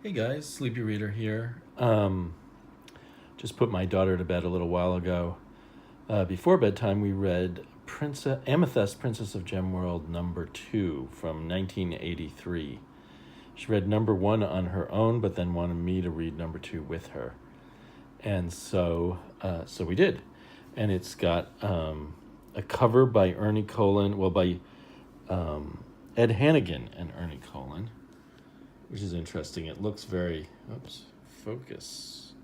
Hey guys, Sleepy Reader here. Just put my daughter to bed a little while ago. Before bedtime, we read Amethyst, Princess of Gemworld, number 2 from 1983. She read number 1 on her own, but then wanted me to read number 2 with her, and so we did. And it's got a cover by Ernie Colin, by Ed Hannigan and Ernie Colin, which is interesting. It looks very, focus.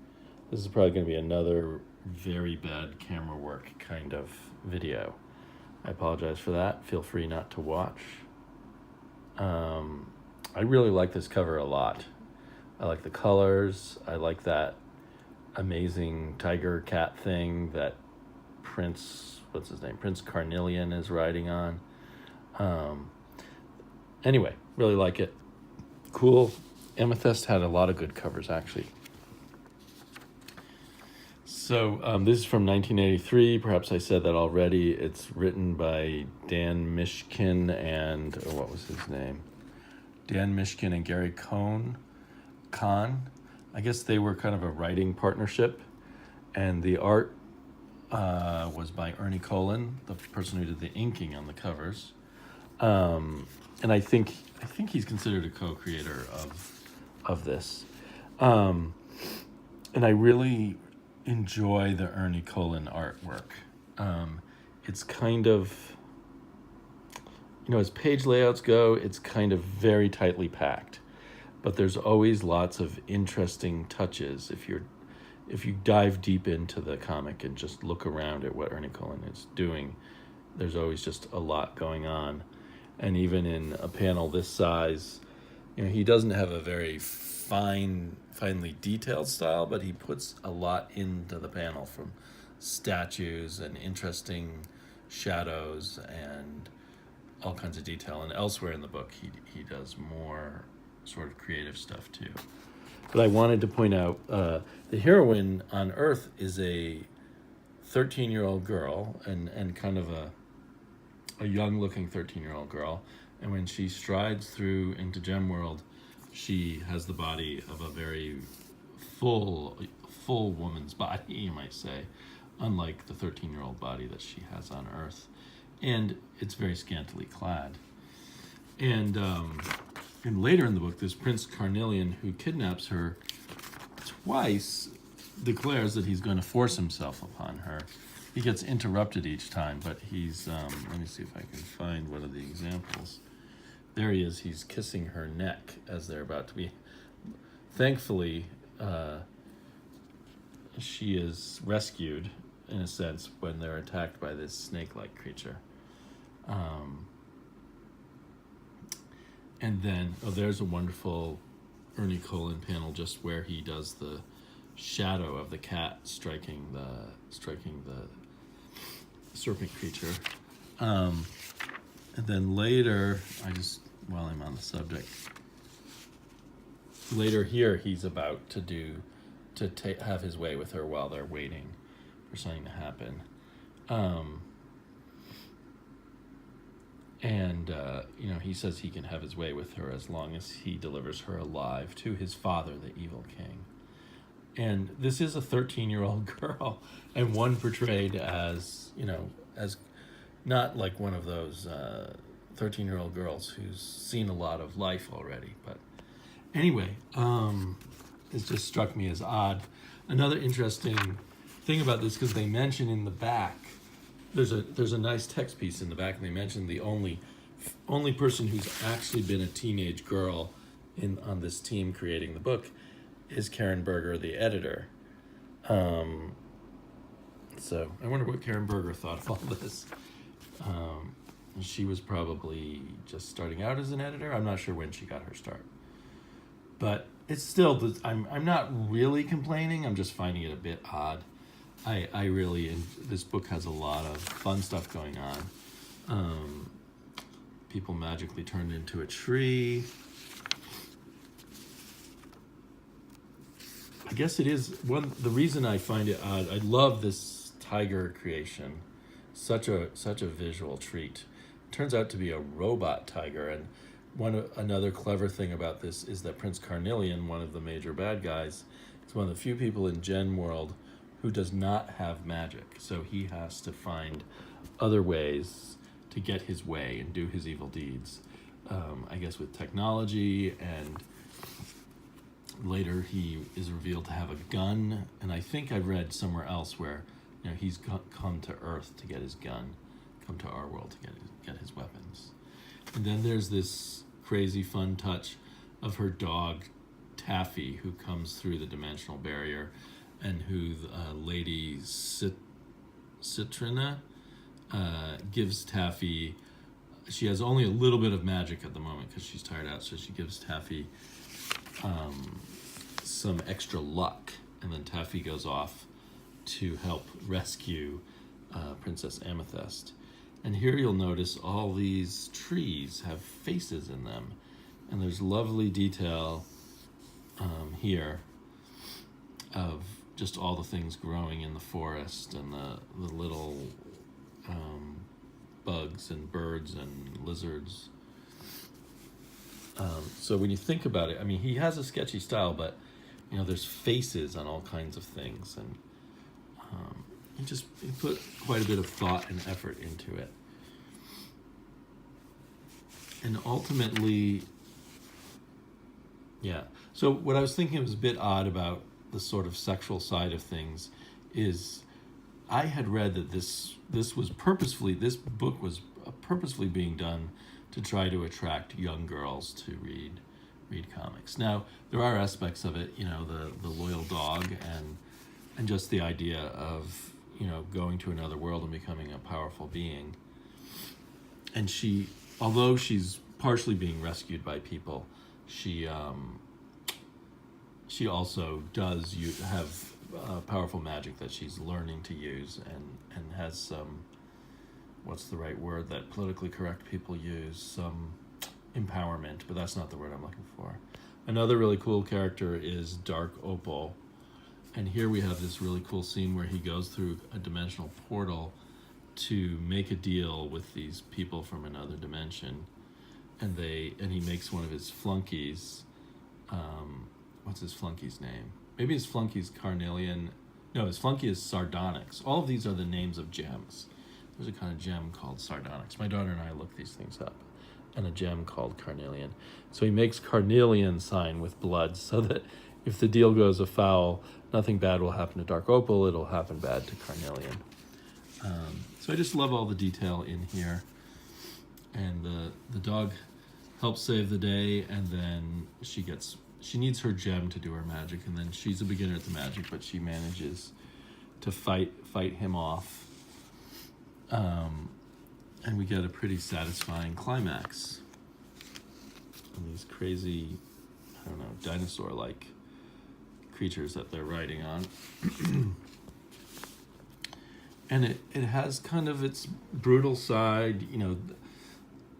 This is probably going to be another very bad camera work kind of video. I apologize for that. Feel free not to watch. I really like this cover a lot. I like the colors. I like that amazing tiger cat thing that Prince Carnelian is riding on. Anyway, really like it. Cool. Amethyst had a lot of good covers, actually. So this is from 1983. Perhaps I said that already. It's written by Dan Mishkin and what was his name? Dan Mishkin and Gary Cohn. I guess they were kind of a writing partnership, and the art was by Ernie Colin, the person who did the inking on the covers. And I think he's considered a co-creator of this, and I really enjoy the Ernie Colin artwork. It's kind of, as page layouts go, it's kind of very tightly packed, but there's always lots of interesting touches if you dive deep into the comic and just look around at what Ernie Colin is doing. There's always just a lot going on. And even in a panel this size, he doesn't have a very finely detailed style, but he puts a lot into the panel, from statues and interesting shadows and all kinds of detail. And elsewhere in the book, he does more sort of creative stuff too. But I wanted to point out the heroine on Earth is a 13-year-old girl, and kind of a young-looking 13-year-old girl, and when she strides through into Gemworld, she has the body of a very full woman's body, you might say, unlike the 13-year-old body that she has on Earth, and it's very scantily clad. And later in the book, this Prince Carnelian, who kidnaps her twice, declares that he's going to force himself upon her. He gets interrupted each time, but he's, let me see if I can find one of the examples. There he is. He's kissing her neck as they're about to be. Thankfully, she is rescued, in a sense, when they're attacked by this snake-like creature. And then, there's a wonderful Ernie Colin panel just where he does the shadow of the cat striking the serpent creature. And then later, while I'm on the subject, later here he's about to have his way with her while they're waiting for something to happen. And he says he can have his way with her as long as he delivers her alive to his father, the evil king. And this is a 13-year-old girl, and one portrayed as not like one of those 13-year-old girls who's seen a lot of life already. But anyway, it just struck me as odd. Another interesting thing about this, because they mention in the back, there's a nice text piece in the back, and they mention the only person who's actually been a teenage girl on this team creating the book is Karen Berger, the editor. So I wonder what Karen Berger thought of all this. She was probably just starting out as an editor. I'm not sure when she got her start. But it's still, I'm not really complaining. I'm just finding it a bit odd. I really, this book has a lot of fun stuff going on. People magically turned into a tree. I guess it is the reason I find it odd. I love this tiger creation, such a visual treat. It turns out to be a robot tiger, and Another clever thing about this is that Prince Carnelian, one of the major bad guys, is one of the few people in Gen World who does not have magic. So he has to find other ways to get his way and do his evil deeds. I guess with technology, and later he is revealed to have a gun. And I think I've read somewhere else where he's come to Earth to get his gun, come to our world to get his weapons. And then there's this crazy fun touch of her dog Taffy, who comes through the dimensional barrier, and who Lady Citrina gives Taffy. She has only a little bit of magic at the moment because she's tired out, so she gives Taffy some extra luck, and then Taffy goes off to help rescue Princess Amethyst. And here you'll notice all these trees have faces in them, and there's lovely detail here of just all the things growing in the forest, and the little bugs and birds and lizards. So when you think about it, I mean, he has a sketchy style, but there's faces on all kinds of things, and he put quite a bit of thought and effort into it. And ultimately, yeah. So what I was thinking was a bit odd about the sort of sexual side of things is I had read that this book was purposefully being done to try to attract young girls to read comics. Now, there are aspects of it, the loyal dog and just the idea of, going to another world and becoming a powerful being. And although she's partially being rescued by people, she also does have powerful magic that she's learning to use, and has some, what's the right word that politically correct people use, some empowerment, but that's not the word I'm looking for. Another really cool character is Dark Opal, and here we have this really cool scene where he goes through a dimensional portal to make a deal with these people from another dimension, and he makes one of his flunkies. What's his flunkey's name? Maybe his flunkey's Carnelian. No, his flunky is Sardonyx. All of these are the names of gems. There's a kind of gem called Sardonyx. My daughter and I looked these things up, and a gem called Carnelian. So he makes Carnelian sign with blood, so that if the deal goes afoul, nothing bad will happen to Dark Opal. It'll happen bad to Carnelian. So I just love all the detail in here. And the dog helps save the day, and then she needs her gem to do her magic, and then she's a beginner at the magic, but she manages to fight him off. And we get a pretty satisfying climax. And these crazy, dinosaur-like creatures that they're riding on. And it has kind of its brutal side.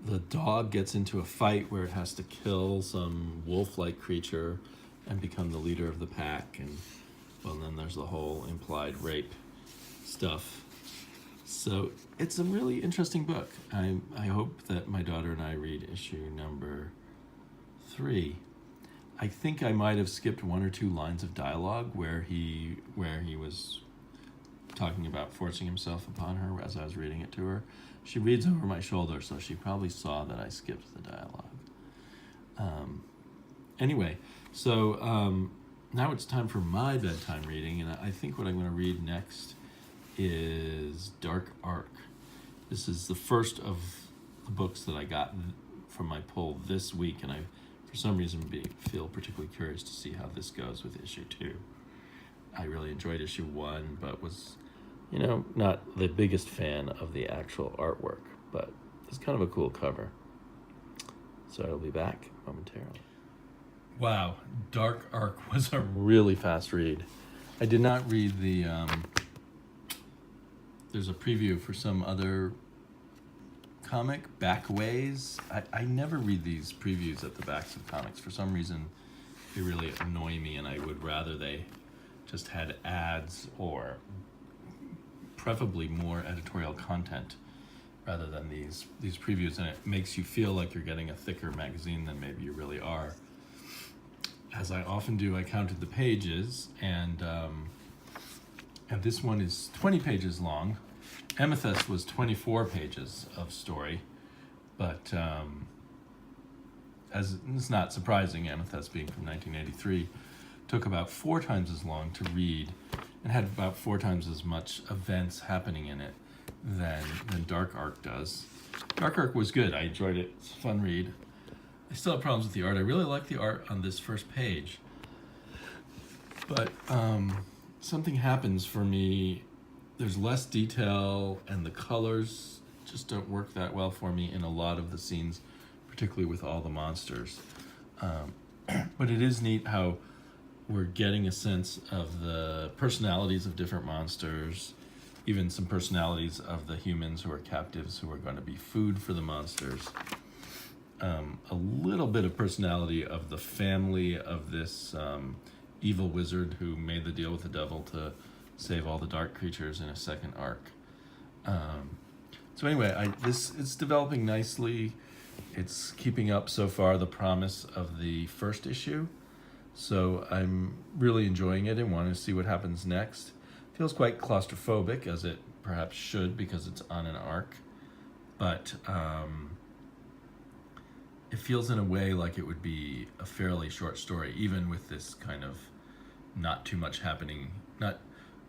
The dog gets into a fight where it has to kill some wolf-like creature and become the leader of the pack. And then there's the whole implied rape stuff. So it's a really interesting book. I hope that my daughter and I read issue number 3. I think I might have skipped 1 or 2 lines of dialogue where he was talking about forcing himself upon her as I was reading it to her. She reads over my shoulder, so she probably saw that I skipped the dialogue. Anyway, so now it's time for my bedtime reading, and I think what I'm going to read next is Dark Ark. This is the first of the books that I got from my pull this week, and I, for some reason, feel particularly curious to see how this goes with issue 2. I really enjoyed issue 1, but was, not the biggest fan of the actual artwork, but it's kind of a cool cover. So I'll be back momentarily. Wow, Dark Ark was a really fast read. I did not read the, there's a preview for some other comic, Backways. I never read these previews at the backs of comics. For some reason, they really annoy me, and I would rather they just had ads or preferably more editorial content rather than these previews, and it makes you feel like you're getting a thicker magazine than maybe you really are. As I often do, I counted the pages, and this one is 20 pages long. Amethyst was 24 pages of story, but as it's not surprising, Amethyst being from 1983, took about 4 times as long to read and had about 4 times as much events happening in it than Dark Ark does. Dark Ark was good. I enjoyed it. It's a fun read. I still have problems with the art. I really like the art on this first page. But something happens for me. There's less detail, and the colors just don't work that well for me in a lot of the scenes, particularly with all the monsters. But it is neat how we're getting a sense of the personalities of different monsters, even some personalities of the humans who are captives who are going to be food for the monsters. A little bit of personality of the family of this evil wizard who made the deal with the devil to save all the dark creatures in a second arc. So anyway, it's developing nicely. It's keeping up so far the promise of the first issue. So I'm really enjoying it and want to see what happens next. Feels quite claustrophobic, as it perhaps should because it's on an arc. But it feels in a way like it would be a fairly short story, even with this kind of not too much happening, not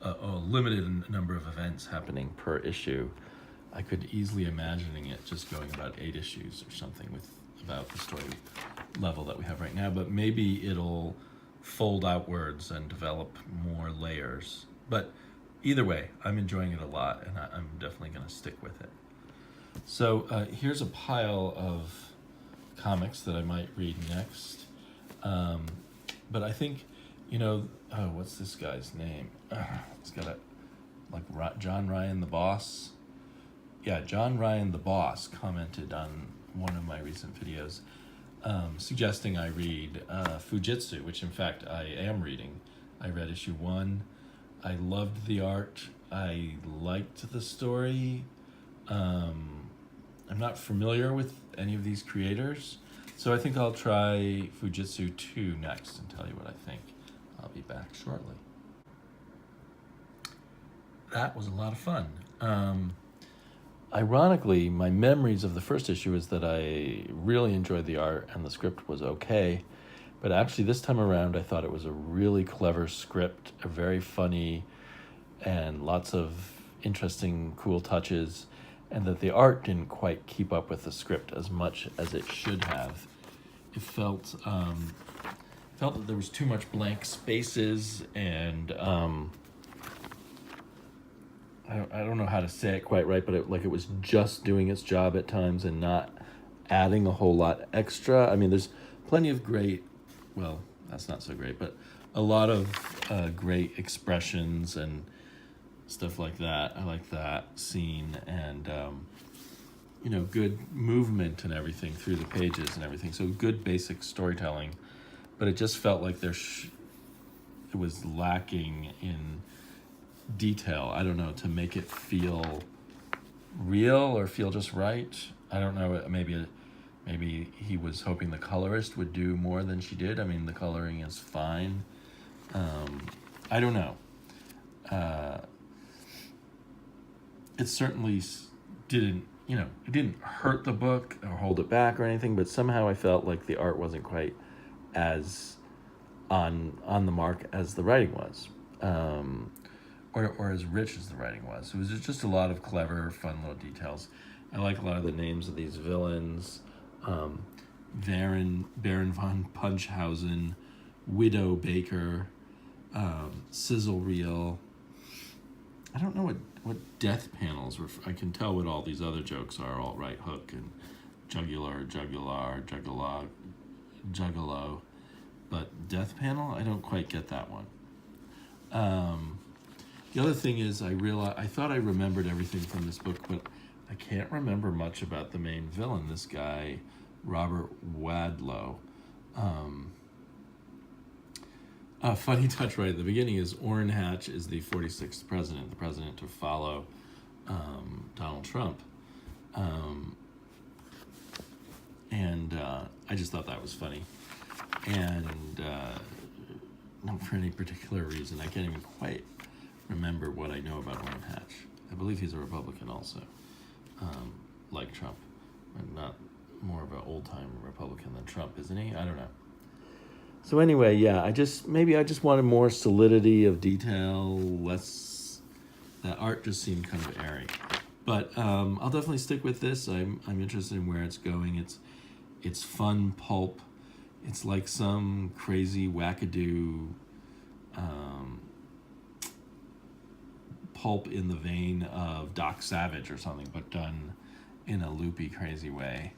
a limited number of events happening per issue. I could easily imagining it just going about 8 issues or something with about the story level that we have right now, but maybe it'll fold outwards and develop more layers. But either way, I'm enjoying it a lot, and I'm definitely going to stick with it. So here's a pile of comics that I might read next. But I think, what's this guy's name? It's got John Ryan the Boss. Yeah, John Ryan the Boss commented on one of my recent videos suggesting I read Fujitsu, which in fact I am reading. I read issue 1. I loved the art. I liked the story. I'm not familiar with any of these creators, so I think I'll try Fujitsu 2 next and tell you what I think. I'll be back shortly. That was a lot of fun. Ironically, my memories of the first issue is that I really enjoyed the art and the script was okay. But actually this time around, I thought it was a really clever script, a very funny and lots of interesting, cool touches, and that the art didn't quite keep up with the script as much as it should have. It felt that there was too much blank spaces, and I don't know how to say it quite right, but it was just doing its job at times and not adding a whole lot extra. I mean, there's plenty of great, well, that's not so great, but a lot of great expressions and stuff like that. I like that scene, and good movement and everything through the pages and everything. So good basic storytelling, but it just felt like it was lacking in detail. I don't know, to make it feel real or feel just right. I don't know. Maybe he was hoping the colorist would do more than she did. I mean, the coloring is fine. I don't know. It certainly didn't, it didn't hurt the book or hold it back or anything, but somehow I felt like the art wasn't quite as on the mark as the writing was, or as rich as the writing was. It was just a lot of clever, fun little details. I like a lot of the names of these villains. Baron von Punchhausen, Widow Baker, Sizzle Reel. I don't know what death panels were. I can tell what all these other jokes are. All right, hook and jugular, juggalo. But death panel, I don't quite get that one. The other thing is, I thought I remembered everything from this book, but I can't remember much about the main villain, this guy, Robert Wadlow. A funny touch right at the beginning is Orrin Hatch is the 46th president, the president to follow Donald Trump. And I just thought that was funny. And not for any particular reason. I can't even quite remember what I know about Orrin Hatch. I believe he's a Republican also, like Trump, and not more of an old-time Republican than Trump, isn't he? I don't know. So anyway, yeah, I just wanted more solidity of detail, less. That art just seemed kind of airy. But I'll definitely stick with this. I'm interested in where it's going. It's fun pulp. It's like some crazy wackadoo pulp in the vein of Doc Savage or something, but done in a loopy, crazy way.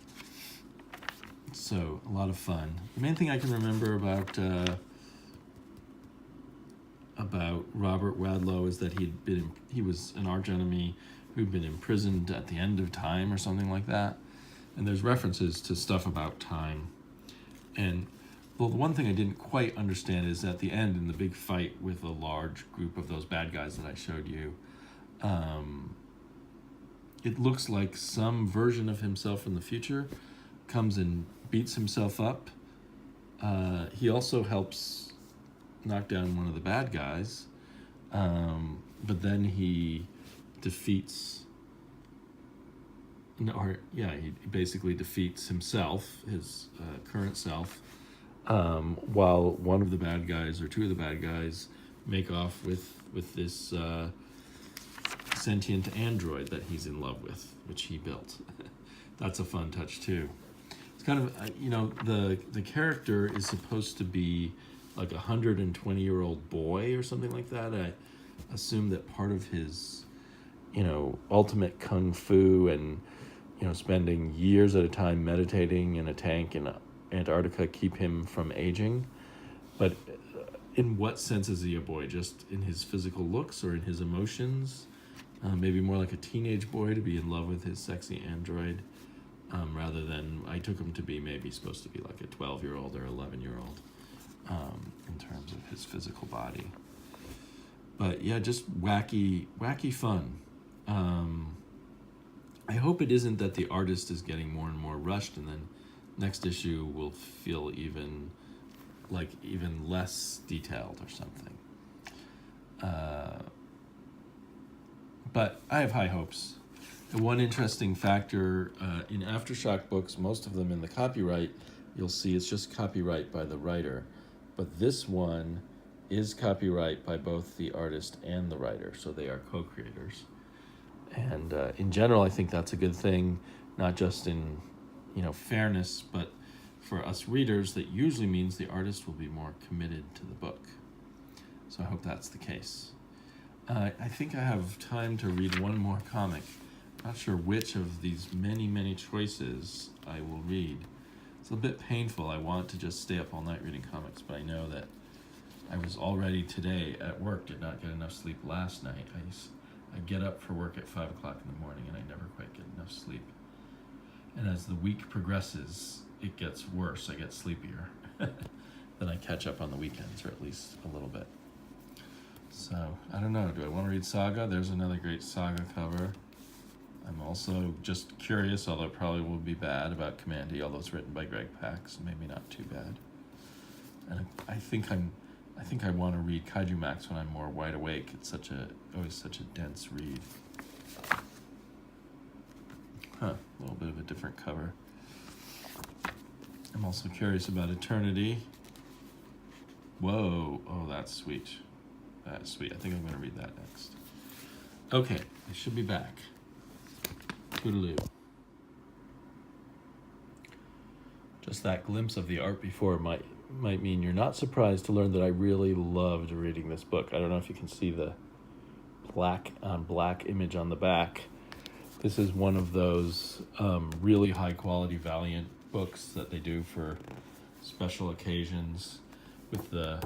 So a lot of fun. The main thing I can remember about Robert Wadlow is that he was an arch enemy who'd been imprisoned at the end of time or something like that. And there's references to stuff about time. And well, the one thing I didn't quite understand is at the end, in the big fight with a large group of those bad guys that I showed you, it looks like some version of himself in the future comes and beats himself up. He also helps knock down one of the bad guys, but then he defeats. He basically defeats himself, his current self, while one of the bad guys or two of the bad guys make off with this sentient android that he's in love with, which he built. That's a fun touch too. It's kind of the character is supposed to be like a 120-year-old boy or something like that. I assume that part of his ultimate kung fu and spending years at a time meditating in a tank in Antarctica keep him from aging. But in what sense is he a boy? Just in his physical looks or in his emotions? Maybe more like a teenage boy to be in love with his sexy android, rather than, I took him to be maybe supposed to be like a 12-year-old or 11-year-old in terms of his physical body. But yeah, just wacky fun. I hope it isn't that the artist is getting more and more rushed, and then next issue will feel even less detailed or something. But I have high hopes. The one interesting factor in Aftershock books, most of them in the copyright, you'll see it's just copyright by the writer. But this one is copyright by both the artist and the writer, so they are co-creators. And in general, I think that's a good thing, not just in fairness, but for us readers, that usually means the artist will be more committed to the book. So I hope that's the case. I think I have time to read one more comic. Not sure which of these many, many choices I will read. It's a bit painful. I want to just stay up all night reading comics, but I know that I was already today at work, did not get enough sleep last night. I get up for work at 5 o'clock in the morning, and I never quite get enough sleep. And as the week progresses, it gets worse. I get sleepier. Then I catch up on the weekends, or at least a little bit. So, I don't know. Do I want to read Saga? There's another great Saga cover. I'm also just curious, although it probably will be bad, about Commandy, although it's written by Greg Pak, so maybe not too bad. And I think I want to read Kaiju Max when I'm more wide awake. It's always such a dense read. A little bit of a different cover. I'm also curious about Eternity. Whoa, oh, that's sweet. That's sweet. I think I'm going to read that next. Okay, I should be back. Toodaloo. Just that glimpse of the art before might mean you're not surprised to learn that I really loved reading this book. I don't know if you can see the black on black image on the back. This is one of those really high quality Valiant books that they do for special occasions with the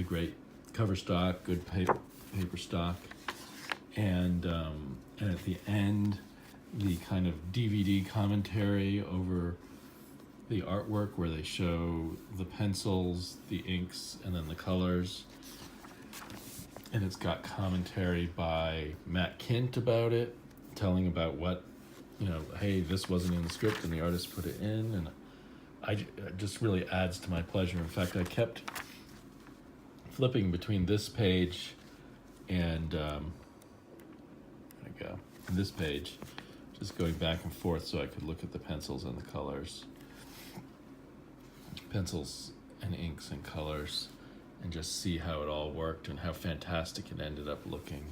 great cover stock, good paper stock, and at the end the kind of DVD commentary over the artwork where they show the pencils, the inks, and then the colors. And it's got commentary by Matt Kint about it, telling about what hey, this wasn't in the script and the artist put it in, and it just really adds to my pleasure. In fact, I kept flipping between this page and there we go, and this page, just going back and forth so I could look at the pencils and the colors, pencils and inks and colors, and just see how it all worked and how fantastic it ended up looking.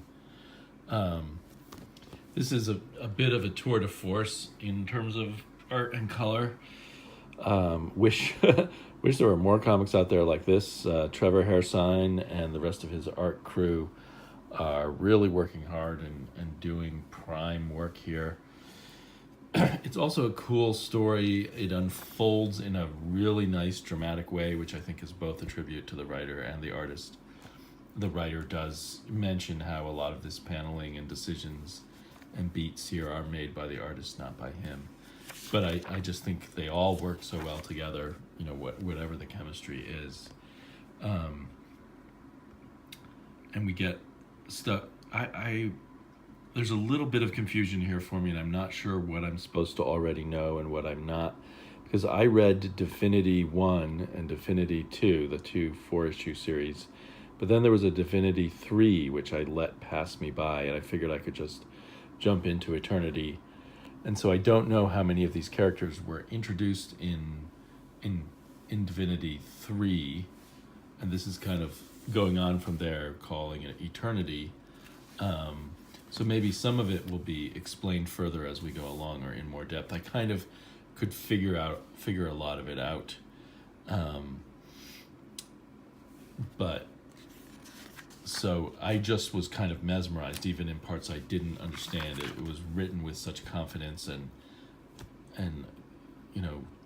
This is a bit of a tour de force in terms of art and color. Wish there were more comics out there like this. Trevor Hairsine and the rest of his art crew are really working hard and doing prime work here. It's also a cool story. It unfolds in a really nice dramatic way, which I think is both a tribute to the writer and the artist. The writer does mention how a lot of this paneling and decisions and beats here are made by the artist, not by him. But I just think they all work so well together, whatever the chemistry is. And we get stuff. There's a little bit of confusion here for me, and I'm not sure what I'm supposed to already know and what I'm not. Because I read Divinity 1 and Divinity 2, the 2 4-issue series. But then there was a Divinity 3, which I let pass me by, and I figured I could just jump into Eternity. And so I don't know how many of these characters were introduced in Divinity 3, and this is kind of going on from there, calling it Eternity. So maybe some of it will be explained further as we go along or in more depth. I kind of could figure a lot of it out. But so I just was kind of mesmerized, even in parts I didn't understand. It was written with such confidence and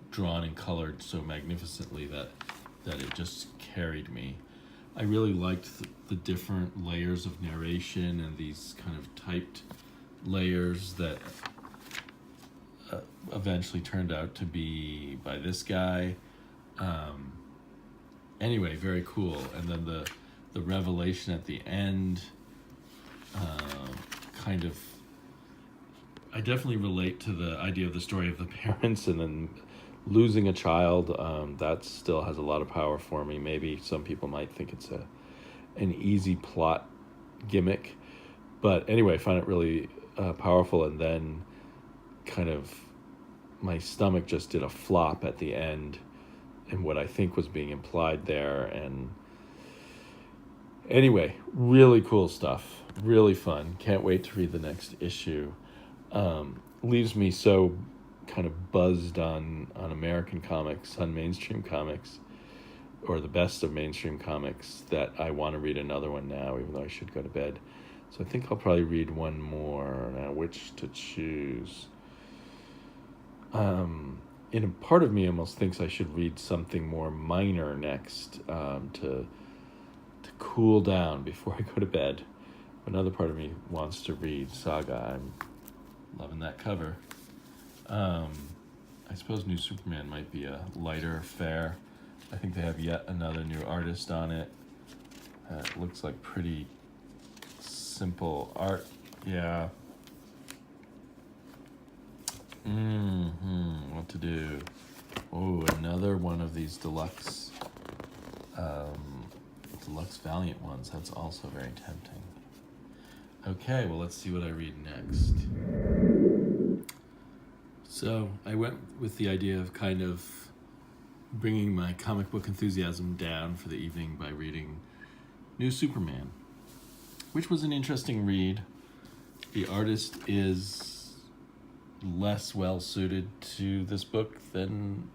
drawn and colored so magnificently that it just carried me. I really liked the different layers of narration and these kind of typed layers that eventually turned out to be by this guy. Anyway, very cool. And then the revelation at the end, I definitely relate to the idea of the story of the parents and then losing a child. That still has a lot of power for me. Maybe some people might think it's an easy plot gimmick, but anyway, I find it really powerful. And then kind of my stomach just did a flop at the end and what I think was being implied there. And anyway, really cool stuff, really fun. Can't wait to read the next issue. Leaves me so kind of buzzed on American comics, on mainstream comics, or the best of mainstream comics, that I want to read another one now, even though I should go to bed. So I think I'll probably read one more. Now, which to choose? In a part of me almost thinks I should read something more minor next, to cool down before I go to bed. Another part of me wants to read Saga. I'm loving that cover. I suppose New Superman might be a lighter fare. I think they have yet another new artist on it. It looks like pretty simple art. Yeah. What to do? Oh, another one of these deluxe Valiant ones. That's also very tempting. Okay, well, let's see what I read next. So I went with the idea of kind of bringing my comic book enthusiasm down for the evening by reading New Superman, which was an interesting read. The artist is less well suited to this book than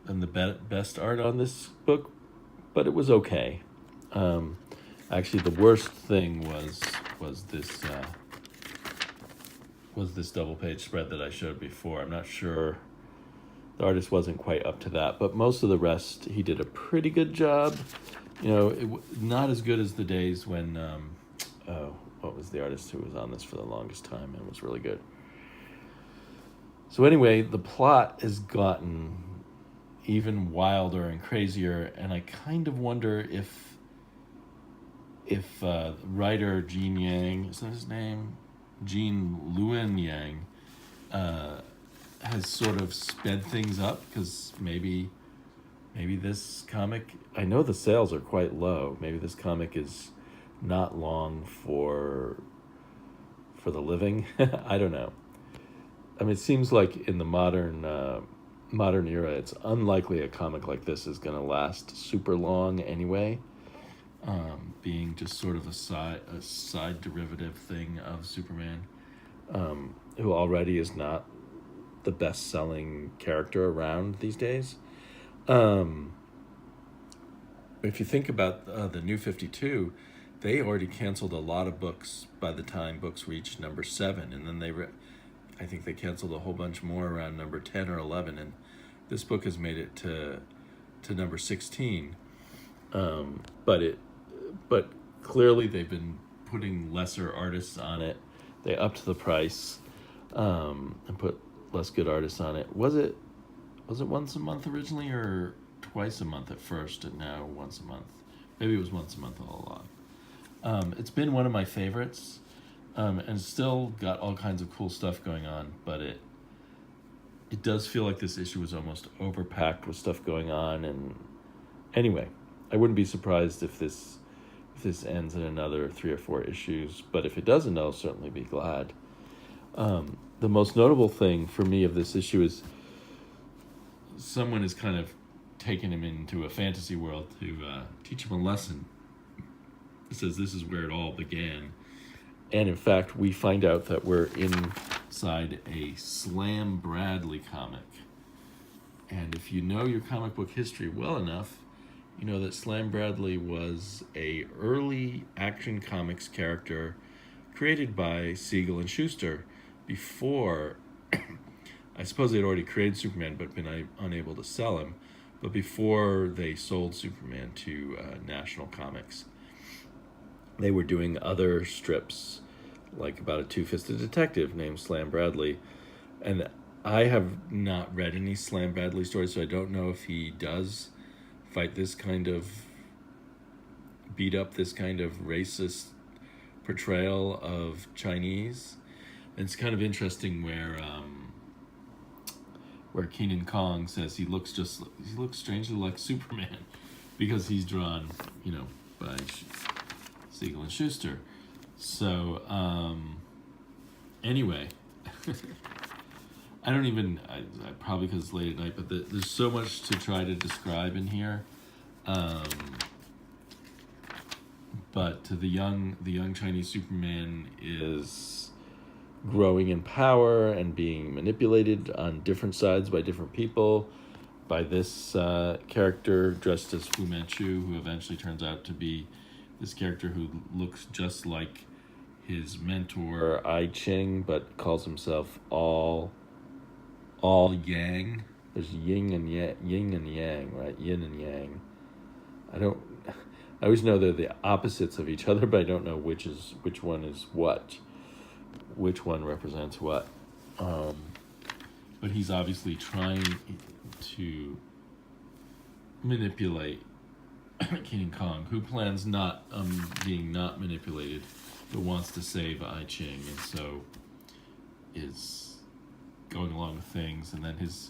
the best art on this book, but it was okay. Actually, the worst thing was this double page spread that I showed before. I'm not sure the artist wasn't quite up to that, but most of the rest he did a pretty good job. Not as good as the days when what was the artist who was on this for the longest time and was really good. So anyway, the plot has gotten even wilder and crazier, and I kind of wonder if writer Gene Yang, is that his name? Gene Luen Yang, has sort of sped things up, because maybe this comic, I know the sales are quite low. Maybe this comic is not long for the living. I don't know. I mean, it seems like in the modern era, it's unlikely a comic like this is going to last super long anyway. Being just sort of a side derivative thing of Superman, who already is not the best-selling character around these days. If you think about the New 52, they already canceled a lot of books by the time books reached number 7, and then I think they canceled a whole bunch more around number 10 or 11, and this book has made it to number 16. But clearly they've been putting lesser artists on it. They upped the price and put less good artists on it. Was it once a month originally, or twice a month at first, and now once a month? Maybe it was once a month all along. It's been one of my favorites, and still got all kinds of cool stuff going on, but it does feel like this issue was almost overpacked with stuff going on. And anyway, I wouldn't be surprised if this ends in another 3 or 4 issues, but if it doesn't, I'll certainly be glad. The most notable thing for me of this issue is someone has kind of taken him into a fantasy world to teach him a lesson. It says this is where it all began. And in fact, we find out that we're inside a Slam Bradley comic. And if you know your comic book history well enough, you know that Slam Bradley was a early Action Comics character created by Siegel and Schuster before, I suppose they'd already created Superman but been unable to sell him, but before they sold Superman to National Comics. They were doing other strips, like about a two-fisted detective named Slam Bradley. And I have not read any Slam Bradley stories, so I don't know if he does fight this kind of, beat up this kind of racist portrayal of Chinese. And it's kind of interesting where Kenan Kong says he looks strangely like Superman because he's drawn, by Siegel and Schuster. So anyway, I probably because it's late at night, but there's so much to try to describe in here. But the young Chinese Superman is growing in power and being manipulated on different sides by different people, by this character dressed as Fu Manchu, who eventually turns out to be this character who looks just like his mentor I Ching, but calls himself all Yang. There's yin and yang, right? Yin and yang. I always know they're the opposites of each other, but I don't know which one is what. Which one represents what. But he's obviously trying to manipulate King Kong, who plans not being not manipulated, but wants to save I Ching, and so is going along with things. And then his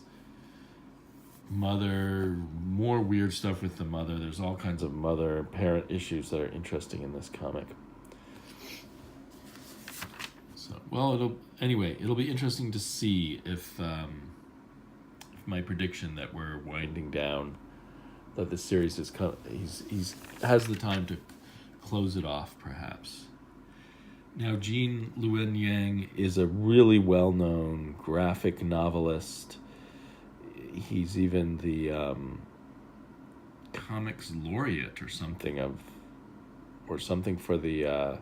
mother, more weird stuff with the mother. There's all kinds of mother and parent issues that are interesting in this comic. So, well, it'll be interesting to see if my prediction that we're winding down, that the series is he's has the time to close it off, perhaps. Now, Jean Luen Yang is a really well-known graphic novelist. He's even the comics laureate or something for the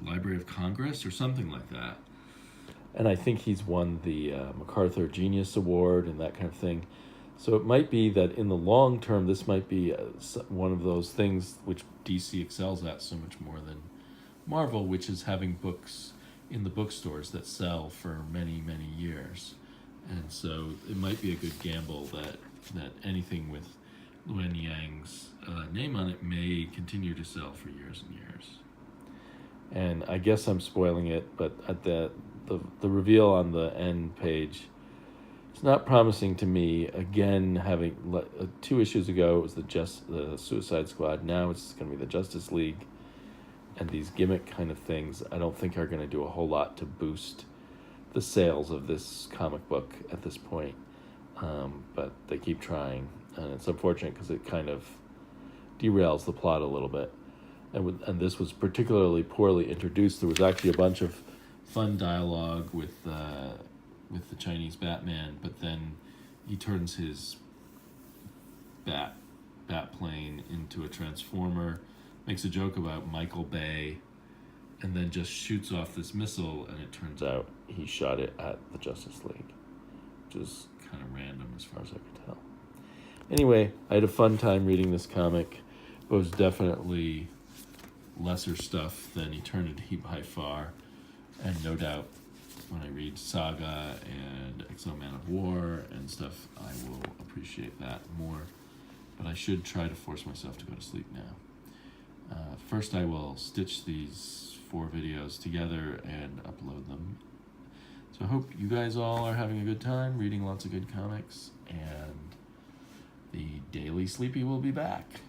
Library of Congress or something like that. And I think he's won the MacArthur Genius Award and that kind of thing. So it might be that in the long term, this might be one of those things which DC excels at so much more than Marvel, which is having books in the bookstores that sell for many, many years. And so it might be a good gamble that anything with Luen Yang's name on it may continue to sell for years and years. And I guess I'm spoiling it, but at the the reveal on the end page, it's not promising to me. Again, having 2 issues ago, it was the Suicide Squad. Now it's going to be the Justice League, and these gimmick kind of things I don't think are going to do a whole lot to boost the sales of this comic book at this point. But they keep trying, and it's unfortunate because it kind of derails the plot a little bit. And this was particularly poorly introduced. There was actually a bunch of fun dialogue with the Chinese Batman, but then he turns his bat plane into a transformer, makes a joke about Michael Bay, and then just shoots off this missile, and it turns out he shot it at the Justice League, which is kind of random as far as I could tell. Anyway, I had a fun time reading this comic. It was definitely lesser stuff than Eternity by far, and no doubt when I read Saga and X-O Man of War and stuff, I will appreciate that more. But I should try to force myself to go to sleep now. First, I will stitch these 4 videos together and upload them. So I hope you guys all are having a good time, reading lots of good comics, and the Daily Sleepy will be back.